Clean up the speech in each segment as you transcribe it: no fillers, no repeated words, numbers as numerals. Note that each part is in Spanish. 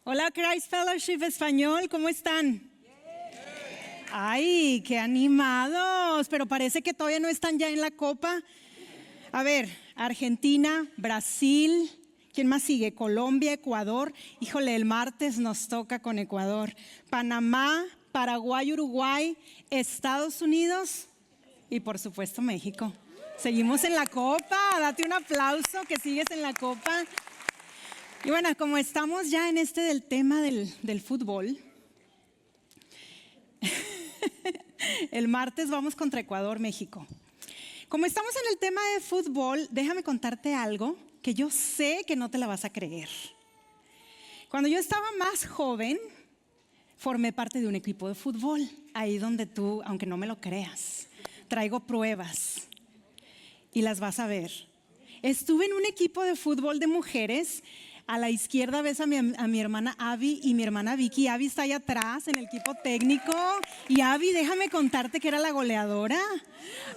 Hola Christ Fellowship Español, ¿cómo están? Ay, qué animados, pero parece que todavía no están ya en la copa. A ver, Argentina, Brasil, ¿quién más sigue? Colombia, Ecuador. Híjole, el martes nos toca con Ecuador. Panamá, Paraguay, Uruguay, Estados Unidos y por supuesto México. Seguimos en la copa, date un aplauso que sigues en la copa. Y bueno, como estamos ya en del tema del fútbol, el martes vamos contra Ecuador, México. Como estamos en el tema de fútbol, déjame contarte algo que yo sé que no te la vas a creer. Cuando yo estaba más joven, formé parte de un equipo de fútbol, ahí donde tú, aunque no me lo creas, traigo pruebas y las vas a ver. Estuve en un equipo de fútbol de mujeres. A la izquierda ves a mi hermana Abby y mi hermana Vicky. Abby está allá atrás en el equipo técnico. Y Abby, déjame contarte que era la goleadora.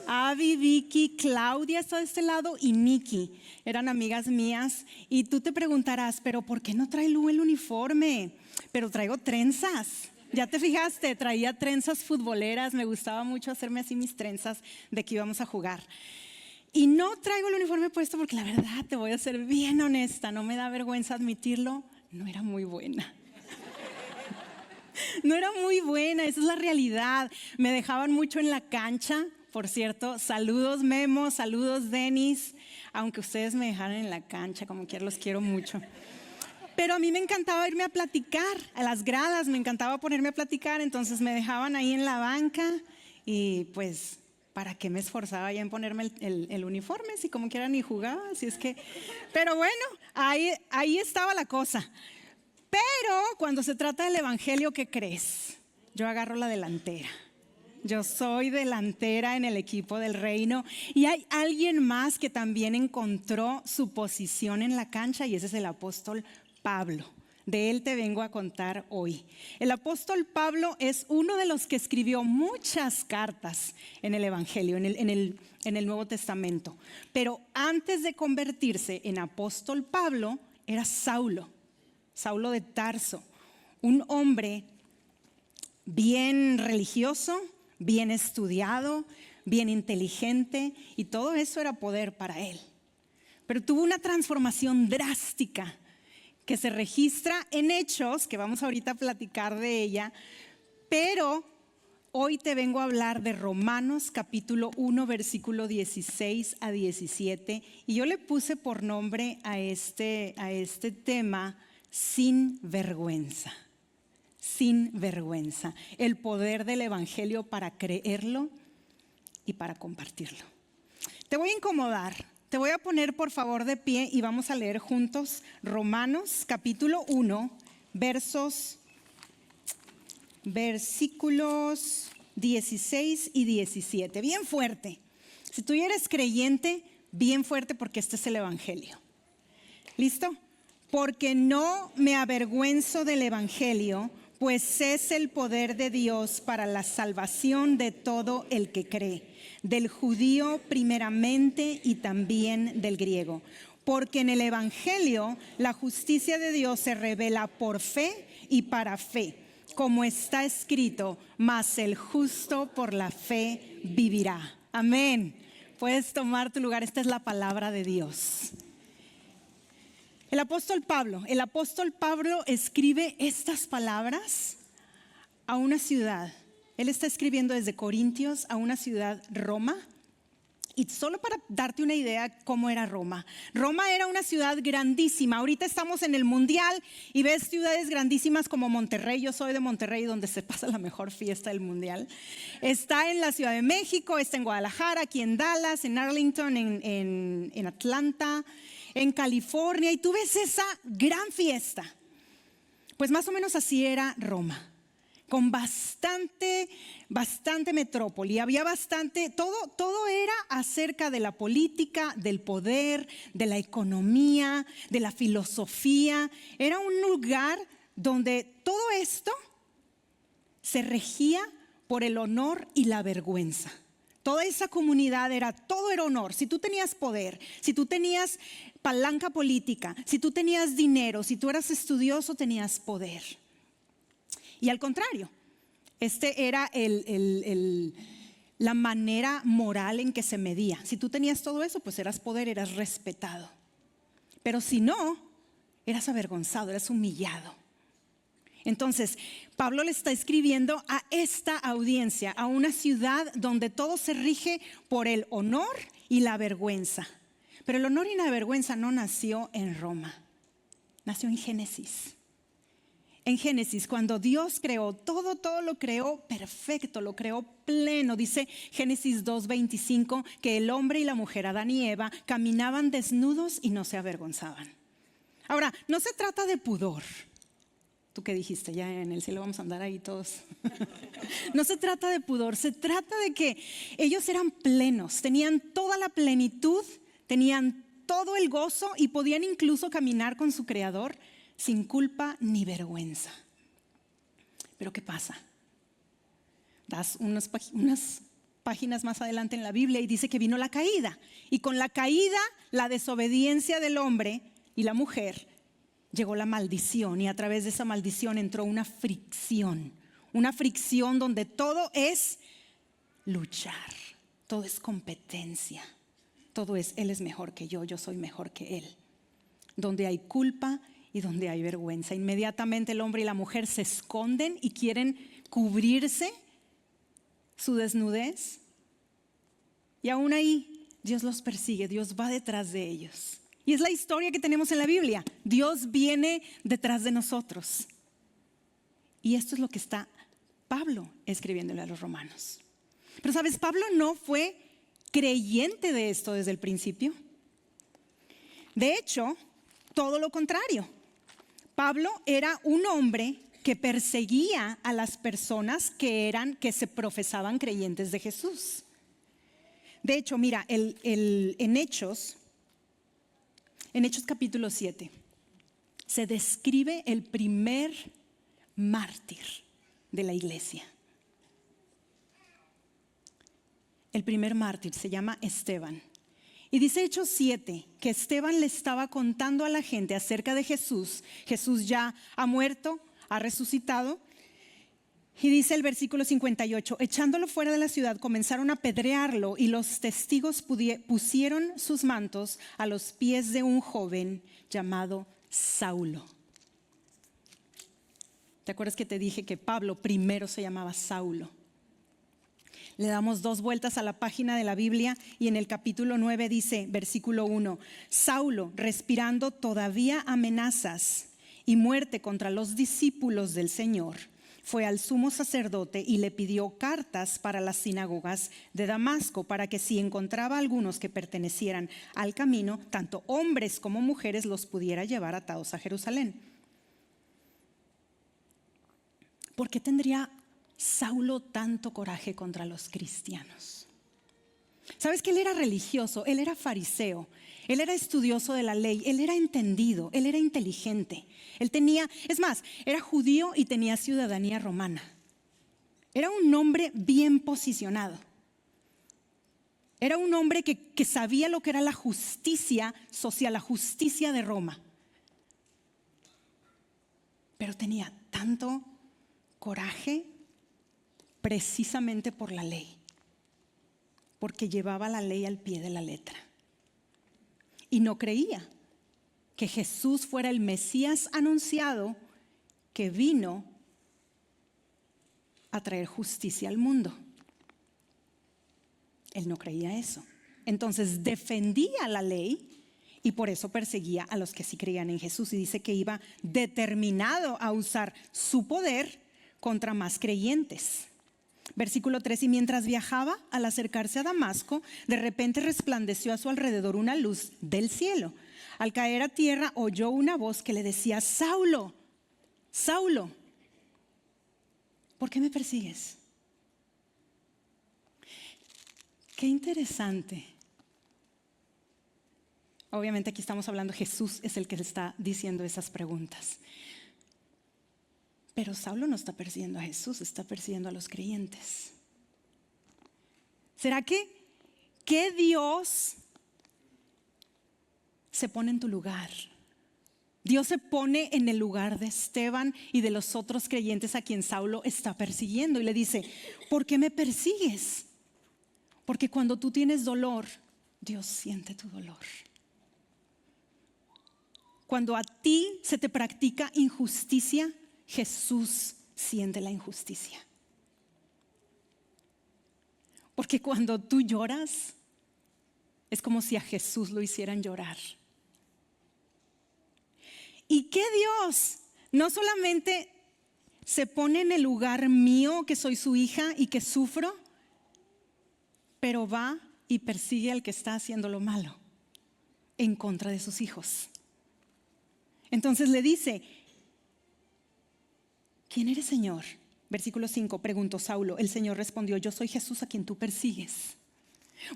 Abby, Vicky, Claudia está de este lado y Nikki. Eran amigas mías. Y tú te preguntarás, ¿pero por qué no trae Lu el uniforme? Pero traigo trenzas. Ya te fijaste, traía trenzas futboleras. Me gustaba mucho hacerme así mis trenzas de que íbamos a jugar. Y no traigo el uniforme puesto porque la verdad, te voy a ser bien honesta, no me da vergüenza admitirlo, no era muy buena. No era muy buena, esa es la realidad. Me dejaban mucho en la cancha, por cierto. Saludos Memo, saludos Denis, aunque ustedes me dejaran en la cancha, como quiera, los quiero mucho. Pero a mí me encantaba irme a platicar, a las gradas, me encantaba ponerme a platicar, entonces me dejaban ahí en la banca y pues... ¿para qué me esforzaba ya en ponerme el uniforme? Si como quiera ni jugaba, así es que... Pero bueno, ahí estaba la cosa. Pero cuando se trata del evangelio, ¿qué crees? Yo agarro la delantera. Yo soy delantera en el equipo del reino. Y hay alguien más que también encontró su posición en la cancha y ese es el apóstol Pablo. De él te vengo a contar hoy. El apóstol Pablo es uno de los que escribió muchas cartas en el Evangelio, en el Nuevo Testamento. Pero antes de convertirse en apóstol Pablo, era Saulo de Tarso, un hombre bien religioso, bien estudiado, bien inteligente, y todo eso era poder para él. Pero tuvo una transformación drástica que se registra en Hechos, que vamos ahorita a platicar de ella, pero hoy te vengo a hablar de Romanos capítulo 1, versículo 16 a 17, y yo le puse por nombre a este tema, sin vergüenza. Sin vergüenza, el poder del evangelio para creerlo y para compartirlo. Te voy a incomodar. Te voy a poner por favor de pie y vamos a leer juntos Romanos capítulo 1, versículos 16 y 17. Bien fuerte. Si tú ya eres creyente, bien fuerte porque este es el evangelio. ¿Listo? Porque no me avergüenzo del evangelio, pues es el poder de Dios para la salvación de todo el que cree, del judío primeramente y también del griego. Porque en el evangelio la justicia de Dios se revela por fe y para fe, como está escrito, mas el justo por la fe vivirá. Amén. Puedes tomar tu lugar, esta es la palabra de Dios. El apóstol Pablo escribe estas palabras a una ciudad. Él está escribiendo desde Corintios a una ciudad, Roma. Y solo para darte una idea cómo era Roma. Roma era una ciudad grandísima. Ahorita estamos en el mundial y ves ciudades grandísimas como Monterrey. Yo soy de Monterrey, donde se pasa la mejor fiesta del mundial. Está en la Ciudad de México, está en Guadalajara, aquí en Dallas, en Arlington, en Atlanta, en California. Y tú ves esa gran fiesta. Pues más o menos así era Roma. Con bastante metrópoli, había bastante, todo era acerca de la política, del poder, de la economía, de la filosofía. Era un lugar donde todo esto se regía por el honor y la vergüenza. Toda esa comunidad todo era honor. Si tú tenías poder, si tú tenías palanca política, si tú tenías dinero, si tú eras estudioso, tenías poder. Y al contrario, este era la manera moral en que se medía. Si tú tenías todo eso, pues eras poder, eras respetado. Pero si no, eras avergonzado, eras humillado. Entonces, Pablo le está escribiendo a esta audiencia, a una ciudad donde todo se rige por el honor y la vergüenza. Pero el honor y la vergüenza no nació en Roma, nació en Génesis. En Génesis, cuando Dios creó todo lo creó perfecto, lo creó pleno. Dice Génesis 2:25 que el hombre y la mujer, Adán y Eva, caminaban desnudos y no se avergonzaban. Ahora, no se trata de pudor. ¿Tú qué dijiste? Ya en el cielo vamos a andar ahí todos. No se trata de pudor, se trata de que ellos eran plenos, tenían toda la plenitud, tenían todo el gozo y podían incluso caminar con su Creador sin culpa ni vergüenza. Pero ¿qué pasa? Das unas páginas más adelante en la Biblia y dice que vino la caída. Y con la caída, la desobediencia del hombre y la mujer, llegó la maldición, y a través de esa maldición entró una fricción donde todo es luchar, todo es competencia, todo es él es mejor que yo soy mejor que él. Donde hay culpa y donde hay vergüenza, inmediatamente el hombre y la mujer se esconden y quieren cubrirse su desnudez, y aún ahí Dios los persigue, Dios va detrás de ellos. Y es la historia que tenemos en la Biblia. Dios viene detrás de nosotros. Y esto es lo que está Pablo escribiéndole a los romanos. Pero sabes, Pablo no fue creyente de esto desde el principio. De hecho, todo lo contrario. Pablo era un hombre que perseguía a las personas que se profesaban creyentes de Jesús. De hecho, mira, en Hechos capítulo 7, se describe el primer mártir de la iglesia. El primer mártir se llama Esteban. Y dice Hechos 7 que Esteban le estaba contando a la gente acerca de Jesús. Jesús ya ha muerto, ha resucitado. Y dice el versículo 58, echándolo fuera de la ciudad, comenzaron a apedrearlo, y los testigos pusieron sus mantos a los pies de un joven llamado Saulo. ¿Te acuerdas que te dije que Pablo primero se llamaba Saulo? Le damos 2 vueltas a la página de la Biblia y en el capítulo 9 dice, versículo 1, Saulo, respirando todavía amenazas y muerte contra los discípulos del Señor, fue al sumo sacerdote y le pidió cartas para las sinagogas de Damasco, para que si encontraba algunos que pertenecieran al camino, tanto hombres como mujeres, los pudiera llevar atados a Jerusalén. ¿Por qué tendría Saulo tanto coraje contra los cristianos? ¿Sabes que él era religioso? Él era fariseo, él era estudioso de la ley, él era entendido, él era inteligente. Era judío y tenía ciudadanía romana. Era un hombre bien posicionado. Era un hombre que sabía lo que era la justicia social, la justicia de Roma. Pero tenía tanto coraje precisamente por la ley, porque llevaba la ley al pie de la letra. Y no creía que Jesús fuera el Mesías anunciado que vino a traer justicia al mundo. Él no creía eso. Entonces defendía la ley y por eso perseguía a los que sí creían en Jesús. Y dice que iba determinado a usar su poder contra más creyentes. Versículo 3, y mientras viajaba, al acercarse a Damasco, de repente resplandeció a su alrededor una luz del cielo. Al caer a tierra, oyó una voz que le decía, Saulo, Saulo, ¿por qué me persigues? Qué interesante. Obviamente aquí estamos hablando, Jesús es el que le está diciendo esas preguntas. Pero Saulo no está persiguiendo a Jesús, está persiguiendo a los creyentes. ¿Será que Dios se pone en tu lugar? Dios se pone en el lugar de Esteban y de los otros creyentes a quien Saulo está persiguiendo y le dice, ¿por qué me persigues? Porque cuando tú tienes dolor, Dios siente tu dolor. Cuando a ti se te practica injusticia, Jesús siente la injusticia. Porque cuando tú lloras, es como si a Jesús lo hicieran llorar. Y que Dios no solamente se pone en el lugar mío, que soy su hija y que sufro, pero va y persigue al que está haciendo lo malo en contra de sus hijos. Entonces le dice, ¿quién eres, Señor? Versículo 5, preguntó Saulo. El Señor respondió, yo soy Jesús a quien tú persigues.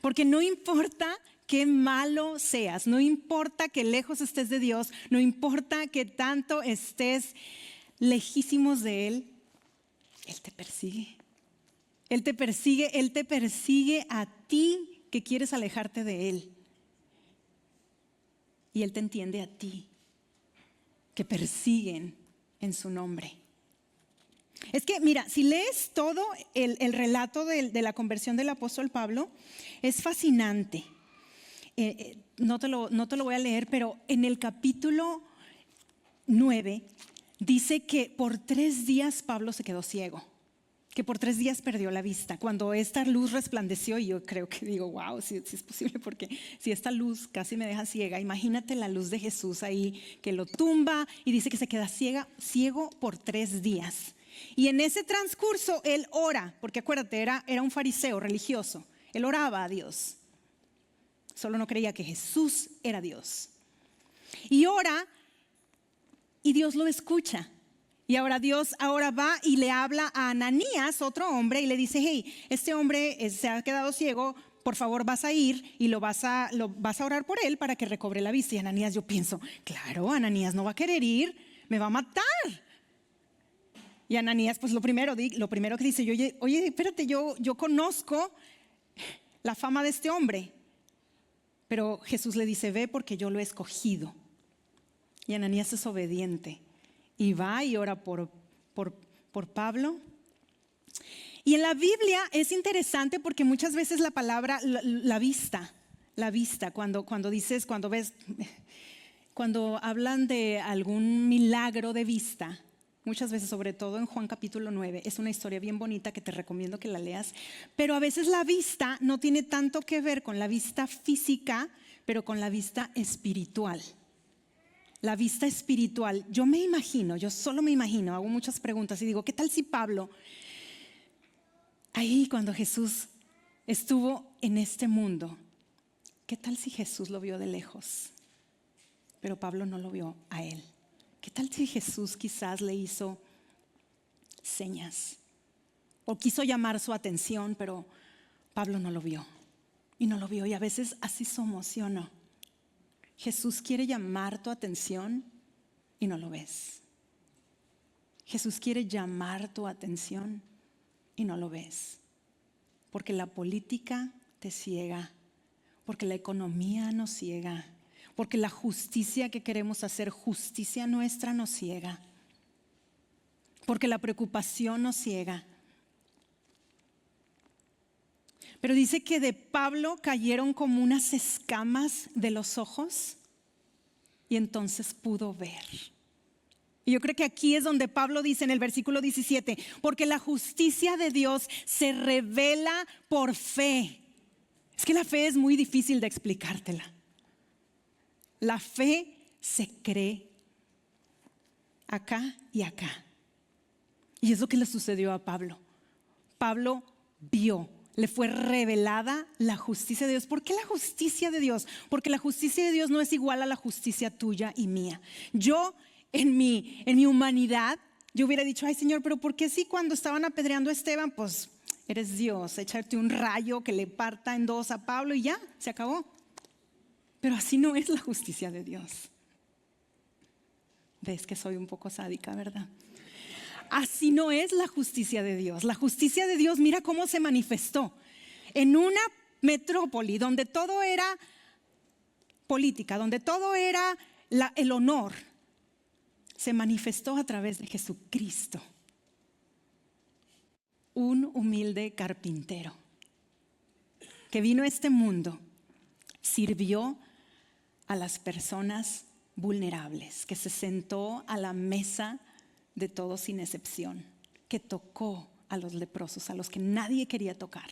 Porque no importa qué malo seas, no importa que lejos estés de Dios, no importa que tanto estés lejísimos de Él, Él te persigue. Él te persigue a ti que quieres alejarte de Él. Y Él te entiende a ti, que persiguen en su nombre. Es que mira, si lees todo el relato de la conversión del apóstol Pablo, es fascinante. No te lo voy a leer, pero en el capítulo 9 dice que por 3 días Pablo se quedó ciego, que por 3 días perdió la vista. Cuando esta luz resplandeció, y yo creo que digo, wow, si es posible, porque si esta luz casi me deja ciega, imagínate la luz de Jesús ahí que lo tumba y dice que se queda ciego por 3 días. Y en ese transcurso él ora, porque acuérdate, era un fariseo religioso. Él oraba a Dios. Solo no creía que Jesús era Dios. Y ora y Dios lo escucha. Y ahora Dios va y le habla a Ananías, otro hombre, y le dice, hey, este hombre se ha quedado ciego, por favor vas a ir y lo vas a orar por él para que recobre la vista. Y Ananías, yo pienso, claro, Ananías no va a querer ir, me va a matar. Y Ananías, pues lo primero que dice, oye, espérate, yo conozco la fama de este hombre. Pero Jesús le dice, ve porque yo lo he escogido. Y Ananías es obediente. Y va y ora por Pablo. Y en la Biblia es interesante porque muchas veces la palabra, la vista, cuando hablan de algún milagro de vista, muchas veces, sobre todo en Juan capítulo 9, es una historia bien bonita que te recomiendo que la leas, pero a veces la vista no tiene tanto que ver con la vista física, pero con la vista espiritual. La vista espiritual, yo solo me imagino, hago muchas preguntas y digo, ¿qué tal si Pablo, ahí cuando Jesús estuvo en este mundo, qué tal si Jesús lo vio de lejos, pero Pablo no lo vio a él? ¿Qué tal si Jesús quizás le hizo señas o quiso llamar su atención, pero Pablo no lo vio? Y no lo vio, y a veces así somos, ¿sí o no? Jesús quiere llamar tu atención y no lo ves. Jesús quiere llamar tu atención y no lo ves. Porque la política te ciega, porque la economía nos ciega, porque la justicia que queremos hacer, justicia nuestra, nos ciega, porque la preocupación nos ciega. Pero dice que de Pablo cayeron como unas escamas de los ojos y entonces pudo ver. Y yo creo que aquí es donde Pablo dice en el versículo 17, porque la justicia de Dios se revela por fe. Es que la fe es muy difícil de explicártela. La fe se cree acá y acá. Y es lo que le sucedió a Pablo. Pablo vio, le fue revelada la justicia de Dios. ¿Por qué la justicia de Dios? Porque la justicia de Dios no es igual a la justicia tuya y mía. Yo en mi humanidad, yo hubiera dicho, ay Señor, pero ¿por qué si cuando estaban apedreando a Esteban, pues eres Dios, echarte un rayo que le parta en dos a Pablo y ya, se acabó? Pero así no es la justicia de Dios. Ves que soy un poco sádica, ¿verdad? Así no es la justicia de Dios. La justicia de Dios, mira cómo se manifestó. en una metrópoli donde todo era política, donde todo era el honor, se manifestó a través de Jesucristo, un humilde carpintero que vino a este mundo, sirvió a las personas vulnerables, que se sentó a la mesa de todos sin excepción, que tocó a los leprosos, a los que nadie quería tocar,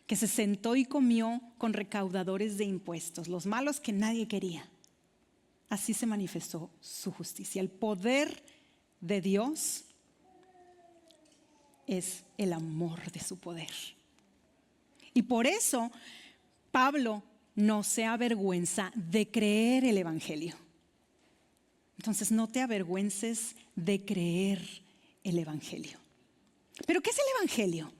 que se sentó y comió con recaudadores de impuestos, los malos que nadie quería. Así se manifestó su justicia. El poder de Dios es el amor de su poder. Y por eso Pablo no se avergüenza de creer el evangelio. Entonces no te avergüences de creer el evangelio. ¿Pero qué es el evangelio?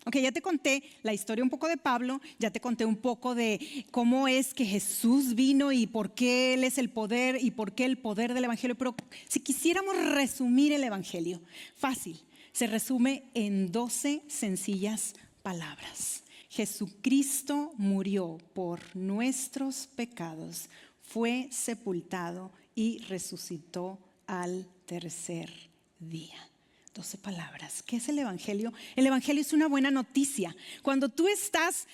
Ok, ya te conté la historia un poco de Pablo, ya te conté un poco de cómo es que Jesús vino y por qué Él es el poder y por qué el poder del evangelio. Pero si quisiéramos resumir el evangelio, fácil, se resume en 12 sencillas palabras. Jesucristo murió por nuestros pecados, fue sepultado y resucitó al tercer día. 12 palabras. ¿Qué es el evangelio? El evangelio es una buena noticia. Cuando tú estás,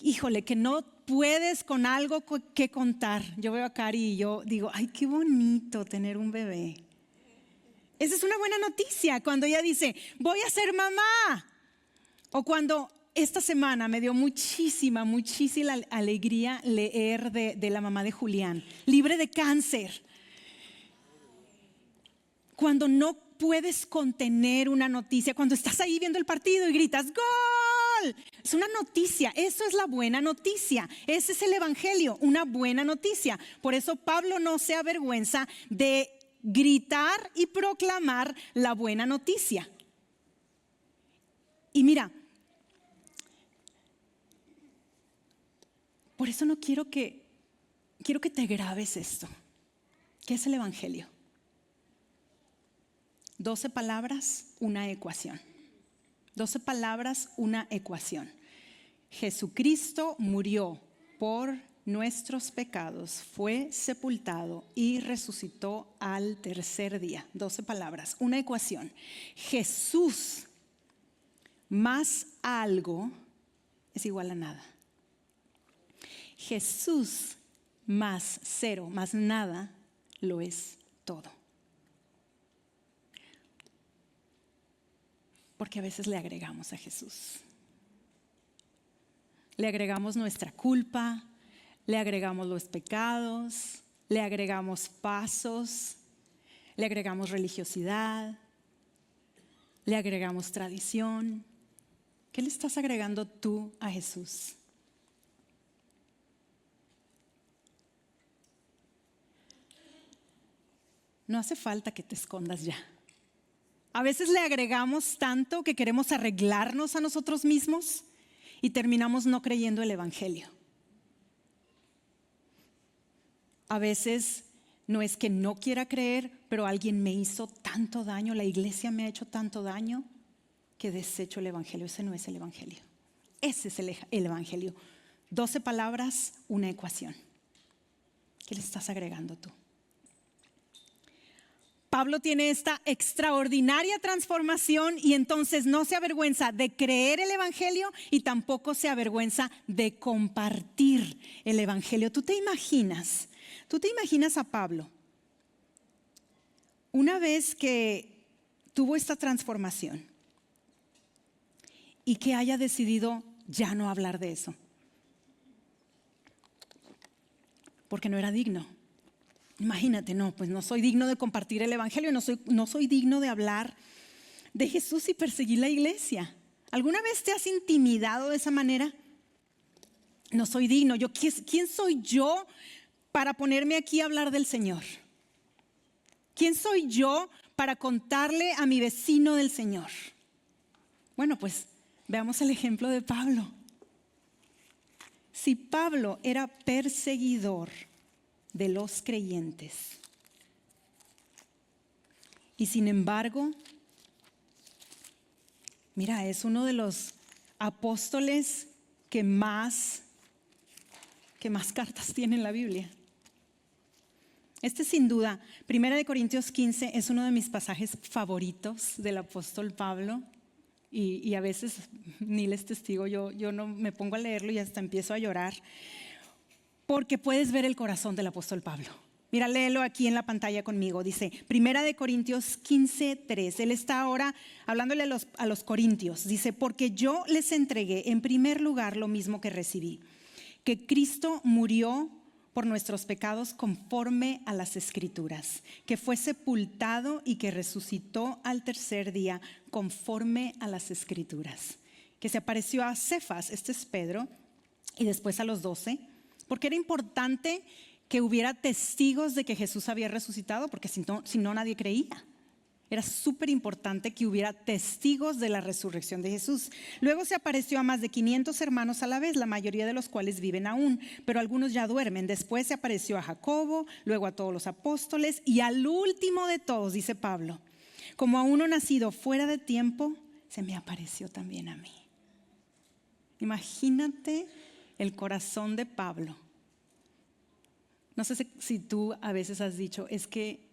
híjole, que no puedes con algo que contar. Yo veo a Cari y yo digo, ay, qué bonito tener un bebé. Esa es una buena noticia. Cuando ella dice, voy a ser mamá. O cuando esta semana me dio muchísima alegría leer de la mamá de Julián, libre de cáncer. Cuando no puedes contener una noticia, cuando estás ahí viendo el partido y gritas ¡gol! Es una noticia, eso es la buena noticia. Ese es el evangelio, una buena noticia. Por eso Pablo no se avergüenza de gritar y proclamar la buena noticia. Y mira, por eso no quiero que te grabes esto. ¿Qué es el evangelio? 12 palabras, una ecuación. 12 palabras, una ecuación. Jesucristo murió por nuestros pecados, fue sepultado y resucitó al tercer día. 12 palabras, una ecuación. Jesús más algo es igual a nada. Jesús más cero, más nada, lo es todo. Porque a veces le agregamos a Jesús. Le agregamos nuestra culpa, le agregamos los pecados, le agregamos pasos, le agregamos religiosidad, le agregamos tradición. ¿Qué le estás agregando tú a Jesús? No hace falta que te escondas ya. A veces le agregamos tanto que queremos arreglarnos a nosotros mismos y terminamos no creyendo el evangelio. A veces no es que no quiera creer, pero alguien me hizo tanto daño, la iglesia me ha hecho tanto daño que desecho el evangelio. Ese no es el evangelio. Ese es el evangelio. 12 palabras, una ecuación. ¿Qué le estás agregando tú? Pablo tiene esta extraordinaria transformación y entonces no se avergüenza de creer el evangelio y tampoco se avergüenza de compartir el evangelio. ¿Tú te imaginas a Pablo una vez que tuvo esta transformación y que haya decidido ya no hablar de eso? Porque no era digno. Imagínate, pues no soy digno de compartir el evangelio, no soy digno de hablar de Jesús y perseguir la iglesia. ¿Alguna vez te has intimidado de esa manera? No soy digno. ¿Quién soy yo para ponerme aquí a hablar del Señor? ¿Quién soy yo para contarle a mi vecino del Señor? Bueno, pues veamos el ejemplo de Pablo. Si Pablo era perseguidor de los creyentes y sin embargo, mira, es uno de los apóstoles que más cartas tienen en la Biblia. Este sin duda, 1 Corintios 15 es uno de mis pasajes favoritos del apóstol Pablo y a veces ni les testigo, yo no me pongo a leerlo y hasta empiezo a llorar porque puedes ver el corazón del apóstol Pablo. Mira, léelo aquí en la pantalla conmigo. Dice 1 Corintios 15:3. Él está ahora hablándole a los corintios. Dice, porque yo les entregué en primer lugar lo mismo que recibí, que Cristo murió por nuestros pecados conforme a las Escrituras, que fue sepultado y que resucitó al tercer día conforme a las Escrituras, que se apareció a Cefas, este es Pedro, y después a los 12, porque era importante que hubiera testigos de que Jesús había resucitado, porque si no nadie creía. Era súper importante que hubiera testigos de la resurrección de Jesús. Luego se apareció a más de 500 hermanos a la vez, la mayoría de los cuales viven aún, pero algunos ya duermen. Después se apareció a Jacobo, luego a todos los apóstoles y al último de todos, dice Pablo, como a uno nacido fuera de tiempo, se me apareció también a mí. Imagínate el corazón de Pablo. No sé si tú a veces has dicho, es que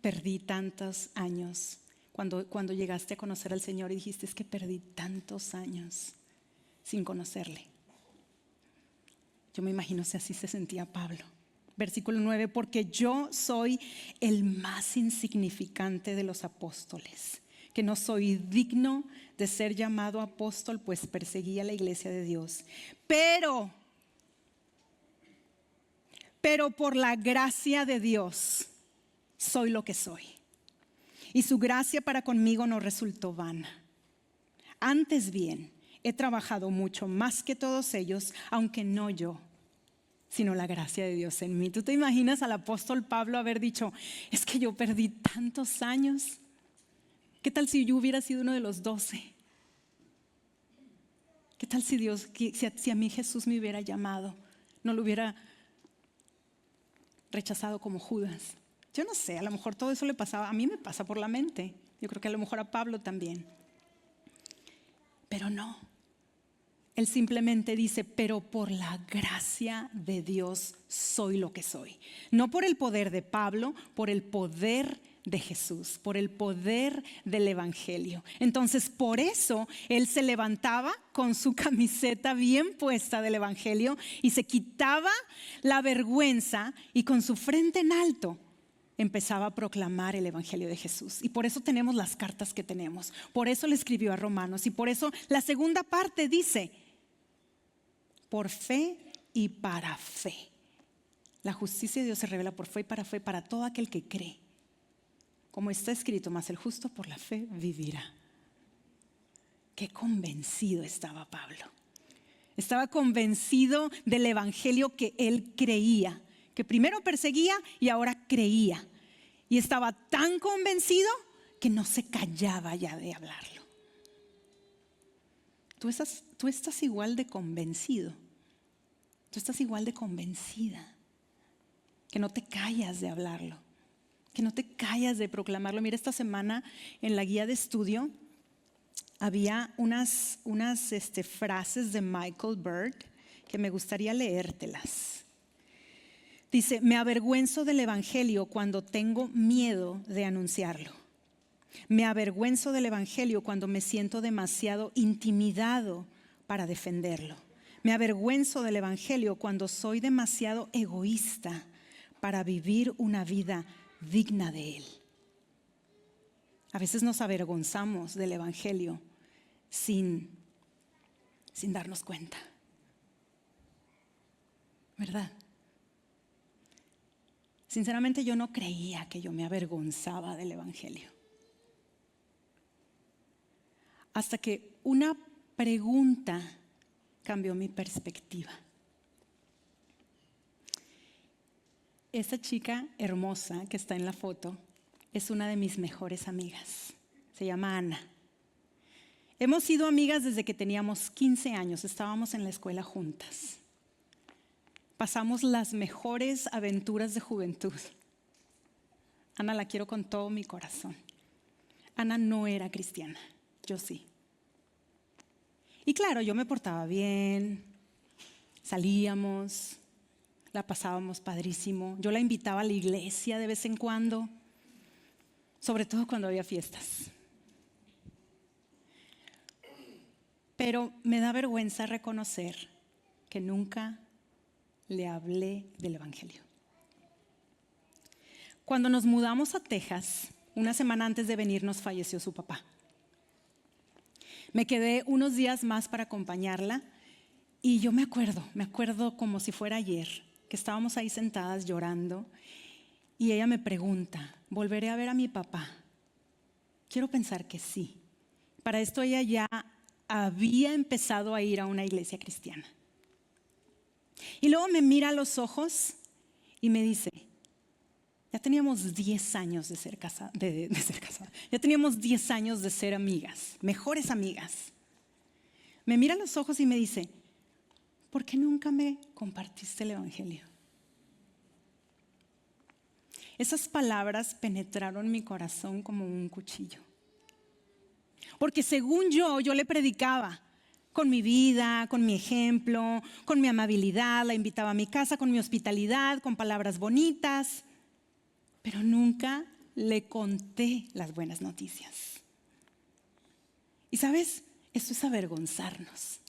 perdí tantos años. Cuando llegaste a conocer al Señor y dijiste, es que perdí tantos años sin conocerle. Yo me imagino si así se sentía Pablo. Versículo 9, porque yo soy el más insignificante de los apóstoles, que no soy digno de ser llamado apóstol, pues perseguí a la iglesia de Dios. Pero por la gracia de Dios soy lo que soy. Y su gracia para conmigo no resultó vana. Antes bien, he trabajado mucho más que todos ellos, aunque no yo, sino la gracia de Dios en mí. ¿Tú te imaginas al apóstol Pablo haber dicho, es que yo perdí tantos años? ¿Qué tal si yo hubiera sido uno de los 12? ¿Qué tal si a mí Jesús me hubiera llamado? No lo hubiera rechazado como Judas. Yo no sé, a lo mejor todo eso le pasaba, a mí me pasa por la mente. Yo creo que a lo mejor a Pablo también. Pero no. Él simplemente dice, pero por la gracia de Dios soy lo que soy. No por el poder de Pablo, por el poder de Jesús, por el poder del Evangelio. Entonces, por eso él se levantaba con su camiseta bien puesta del Evangelio y se quitaba la vergüenza y con su frente en alto empezaba a proclamar el Evangelio de Jesús. Y por eso tenemos las cartas que tenemos. Por eso le escribió a Romanos y por eso la segunda parte dice, por fe y para fe. La justicia de Dios se revela por fe y para todo aquel que cree. Como está escrito, mas el justo por la fe vivirá. Qué convencido estaba Pablo. Estaba convencido del evangelio que él creía, que primero perseguía y ahora creía. Y estaba tan convencido que no se callaba ya de hablarlo. Tú estás igual de convencido. Tú estás igual de convencida. Que no te callas de hablarlo. Que no te callas de proclamarlo. Mira, esta semana en la guía de estudio había unas frases de Michael Bird que me gustaría leértelas. Dice, me avergüenzo del evangelio cuando tengo miedo de anunciarlo. Me avergüenzo del evangelio cuando me siento demasiado intimidado para defenderlo. Me avergüenzo del evangelio cuando soy demasiado egoísta para vivir una vida digna de él. A veces nos avergonzamos del evangelio sin darnos cuenta, ¿verdad? Sinceramente yo no creía que yo me avergonzaba del evangelio, hasta que una pregunta cambió mi perspectiva. Esa chica hermosa que está en la foto es una de mis mejores amigas. Se llama Ana. Hemos sido amigas desde que teníamos 15 años. Estábamos en la escuela juntas. Pasamos las mejores aventuras de juventud. Ana la quiero con todo mi corazón. Ana no era cristiana, yo sí. Y claro, yo me portaba bien, salíamos, la pasábamos padrísimo. Yo la invitaba a la iglesia de vez en cuando, sobre todo cuando había fiestas. Pero me da vergüenza reconocer que nunca le hablé del evangelio. Cuando nos mudamos a Texas, una semana antes de venirnos falleció su papá. Me quedé unos días más para acompañarla y yo me acuerdo como si fuera ayer, que estábamos ahí sentadas llorando y ella me pregunta, ¿volveré a ver a mi papá? Quiero pensar que sí. Para esto ella ya había empezado a ir a una iglesia cristiana. Y luego me mira a los ojos y me dice, ya teníamos 10 años de ser casada, ya teníamos 10 años de ser amigas, mejores amigas. Me mira a los ojos y me dice, ¿por qué nunca me compartiste el evangelio? Esas palabras penetraron mi corazón como un cuchillo. Porque según yo le predicaba con mi vida, con mi ejemplo, con mi amabilidad, la invitaba a mi casa, con mi hospitalidad, con palabras bonitas, pero nunca le conté las buenas noticias. Y ¿sabes? Esto es avergonzarnos.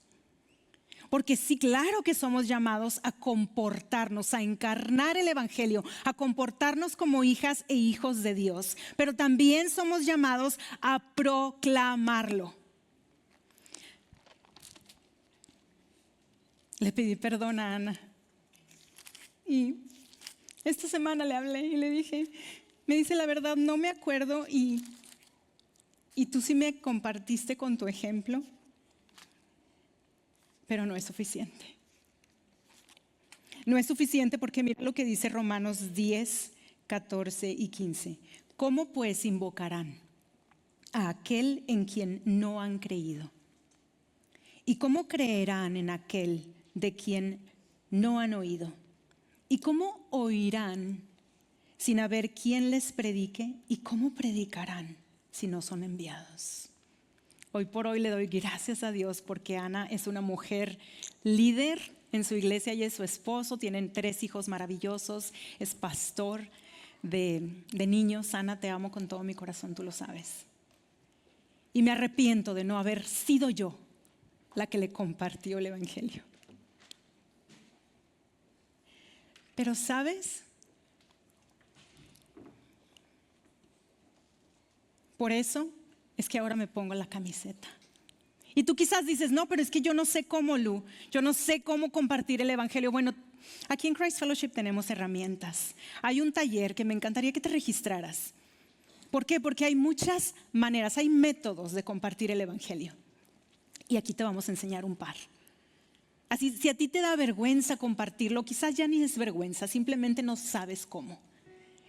Porque sí, claro que somos llamados a comportarnos, a encarnar el evangelio, a comportarnos como hijas e hijos de Dios, pero también somos llamados a proclamarlo. Le pedí perdón a Ana y esta semana le hablé y le dije, me dice la verdad, no me acuerdo y tú sí me compartiste con tu ejemplo, pero no es suficiente. No es suficiente porque mira lo que dice Romanos 10, 14 y 15. ¿Cómo pues invocarán a aquel en quien no han creído? ¿Y cómo creerán en aquel de quien no han oído? ¿Y cómo oirán sin haber quien les predique? ¿Y cómo predicarán si no son enviados? Hoy por hoy le doy gracias a Dios porque Ana es una mujer líder en su iglesia. Ella es su esposo, tienen 3 hijos maravillosos, es pastor de niños. Ana, te amo con todo mi corazón, tú lo sabes. Y me arrepiento de no haber sido yo la que le compartió el evangelio. Pero ¿sabes? Por eso es que ahora me pongo la camiseta. Y tú quizás dices, no, pero es que yo no sé cómo, Lu, yo no sé cómo compartir el evangelio. Bueno, aquí en Christ Fellowship tenemos herramientas. Hay un taller que me encantaría que te registraras. ¿Por qué? Porque hay muchas maneras, hay métodos de compartir el evangelio. Y aquí te vamos a enseñar un par. Así, si a ti te da vergüenza compartirlo, quizás ya ni es vergüenza, simplemente no sabes cómo.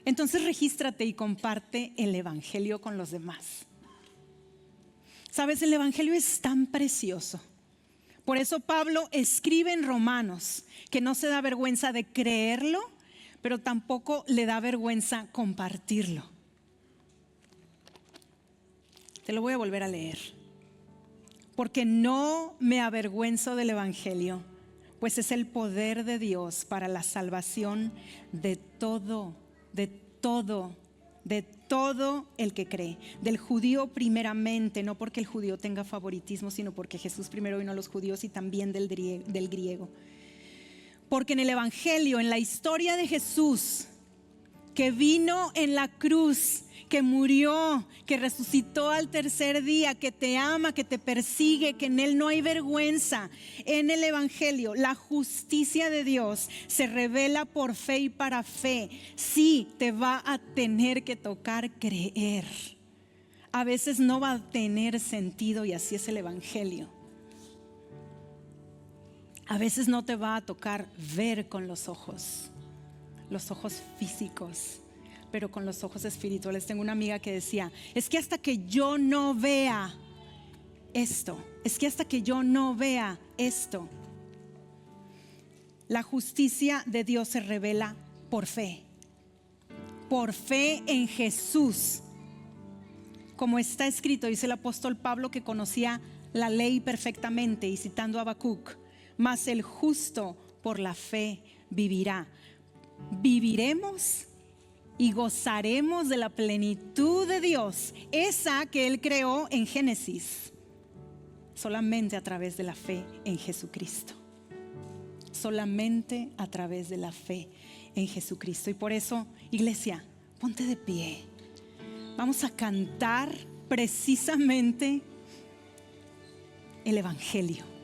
Entonces regístrate y comparte el evangelio con los demás. Sabes, el evangelio es tan precioso. Por eso Pablo escribe en Romanos que no se da vergüenza de creerlo, pero tampoco le da vergüenza compartirlo. Te lo voy a volver a leer. Porque no me avergüenzo del evangelio, pues es el poder de Dios para la salvación de todo el que cree, del judío primeramente, no porque el judío tenga favoritismo, sino porque Jesús primero vino a los judíos y también del griego. Porque en el evangelio, en la historia de Jesús, que vino en la cruz, que murió, que resucitó al tercer día, que te ama, que te persigue, que en Él no hay vergüenza. En el evangelio, la justicia de Dios se revela por fe y para fe. Sí, te va a tener que tocar creer. A veces no va a tener sentido y así es el evangelio. A veces no te va a tocar ver con los ojos físicos, pero con los ojos espirituales. Tengo una amiga que decía, es que hasta que yo no vea esto, la justicia de Dios se revela por fe en Jesús. Como está escrito, dice el apóstol Pablo, que conocía la ley perfectamente, y citando a Habacuc, mas el justo por la fe vivirá. Viviremos y gozaremos de la plenitud de Dios, esa que Él creó en Génesis, solamente a través de la fe en Jesucristo. Solamente a través de la fe en Jesucristo. Y por eso, iglesia, ponte de pie. Vamos a cantar precisamente el Evangelio.